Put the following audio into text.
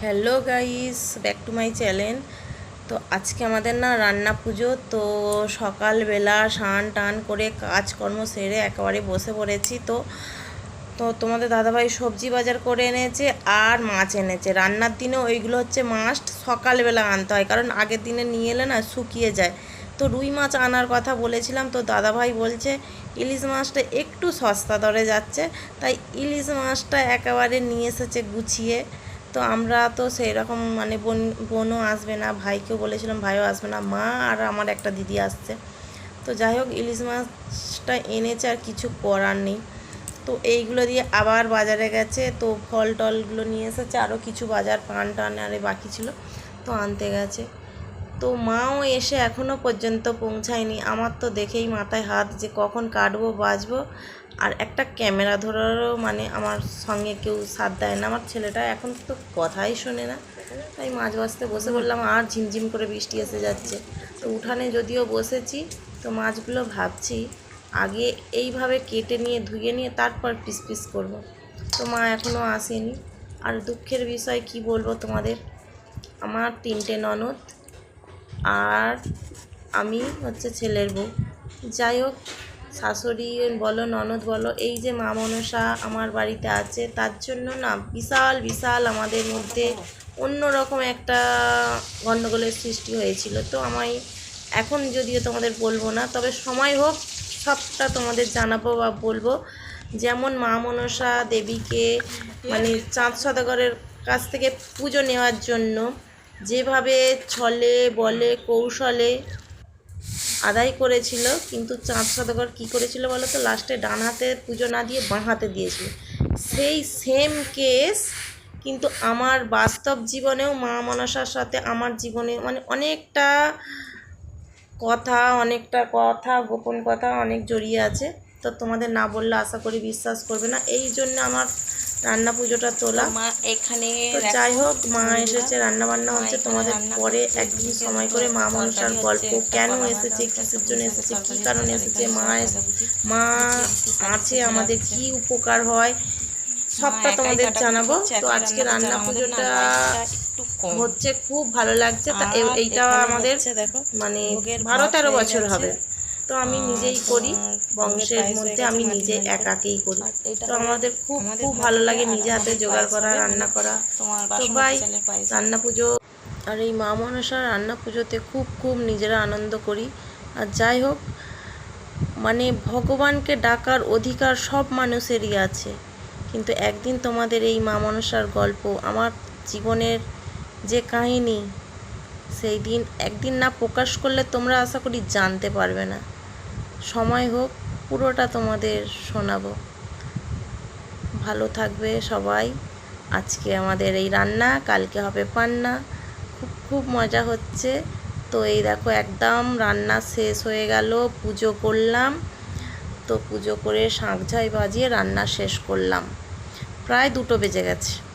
Hello guys, back to my channel. তো আজকে আমাদের না রান্না পুজো। তো সকালবেলা স্নান টান করে কাজকর্ম সেরে একেবারে বসে পড়েছি। তো তো তোমাদের দাদাভাই সবজি বাজার করে এনেছে আর মাছ এনেছে। রান্নার দিনে ওইগুলো হচ্ছে মাস্ট সকালবেলা আনতে হয়, কারণ আগের দিনে নিয়ে এলে না শুকিয়ে যায়। তো রুই মাছ আনার কথা বলেছিলাম, তো দাদাভাই বলছে ইলিশ মাছটা একটু সস্তা দরে যাচ্ছে, তাই ইলিশ মাছটা একেবারে নিয়ে এসেছে গুছিয়ে। তো আমরা তো সেই রকম মানে বোনও আসবে না, ভাইকেও বলেছিলাম ভাইও আসবে না, মা আর আমার একটা দিদি আসছে। তো যাই হোক, ইলিশ মাছটা এনেছে, আর কিছু করার নেই। তো এইগুলো দিয়ে আবার বাজারে গেছে, তো ফল টলগুলো নিয়ে এসেছে, আরও কিছু বাজার পান টান আরে বাকি ছিল, তো আনতে গেছে। তো মাও এসে এখনও পর্যন্ত পৌঁছায়নি। আমার তো দেখেই মাথায় হাত যে কখন কাটবো বাজবো। আর একটা ক্যামেরা ধরারও মানে আমার সঙ্গে কেউ সাথ দেয় না। আমার ছেলেটা এখন তো কথাই শোনে না, তাই মাছ বাছতে বসে বললাম, আর ঝিমঝিম করে বৃষ্টি এসে যাচ্ছে। তো উঠানে যদিও বসেছি, তো মাছগুলো ভাবছি আগে এইভাবে কেটে নিয়ে ধুয়ে নিয়ে তারপর পিস পিস করব। তো মা এখনও আসেনি। আর দুঃখের বিষয় কি বলবো তোমাদের, আমার 3টে ননদ আর আমি হচ্ছে ছেলের বউ। যাই হোক, শাশুড়ি বলো ননদ বলো, এই যে মা মনসা আমার বাড়িতে আছে, তার জন্য না বিশাল বিশাল আমাদের মধ্যে অন্যরকম একটা গণ্ডগোলের সৃষ্টি হয়েছিল। তো আমায় এখন যদিও তোমাদের বলবো না, তবে সময় হোক সবটা তোমাদের জানাবো বা বলবো। যেমন মা মনসা দেবীকে মানে চাঁদ সদাগরের কাছ থেকে পুজো নেওয়ার জন্য যেভাবে ছলে বলে কৌশলে আদায় করেছিল, কিন্তু চাঁদ সদাগর কী করেছিল বলো তো, লাস্টে ডান হাতে পুজো না দিয়ে বাঁ হাতে দিয়েছিল। সেই সেম কেস কিন্তু আমার বাস্তব জীবনেও মা মনসার সাথে আমার জীবনে মানে অনেকটা কথা গোপন কথা অনেক জড়িয়ে আছে। তো তোমাদের না বললে আশা করি বিশ্বাস করবে না, এই জন্য আমার রান্না পুজোটা তোলা। মা এখানে তো যাই হোক, মা এসেছে, রান্না বান্না হচ্ছে। তোমাদের পরে একদিন সময় করে মা মনসার গল্প, কেন এসেছে, কিসের জন্য এসেছে, কী কারণে এসেছে, মা আছে আমাদের কি উপকার হয়, সবটা তোমাদের জানাবো। তো আজকে রান্না পুজোটা হচ্ছে, খুব ভালো লাগছে। তা এইটা আমাদের মানে 12-13 বছর হবে। তো আমি নিজেই করি, বংশের মধ্যে আমি নিজে একাকেই করি। তো আমাদের খুব খুব ভালো লাগে নিজে হাতে জোগাড় করা, রান্না করা। তো ভাই রান্না পুজো আর এই মা মনসার রান্না পুজোতে খুব খুব নিজেরা আনন্দ করি। আর যাই হোক, মানে ভগবানকে ডাকার অধিকার সব মানুষেরই আছে, কিন্তু একদিন তোমাদের এই মা মনসার গল্প, আমার জীবনের যে কাহিনী, সেই দিন একদিন না প্রকাশ করলে তোমরা আশা করি জানতে পারবে না। সময় হোক পুরোটা তোমাদের শোনাবো। ভালো থাকবে সবাই। আজকে আমাদের এই রান্না, কালকে হবে পান্না। খুব খুব মজা হচ্ছে। তো এই দেখো একদম রান্না শেষ হয়ে গেল, পুজো করলাম। তো পুজো করে শাঁখ ঝাই বাজিয়ে রান্না শেষ করলাম, প্রায় 2টো বেজে গেছে।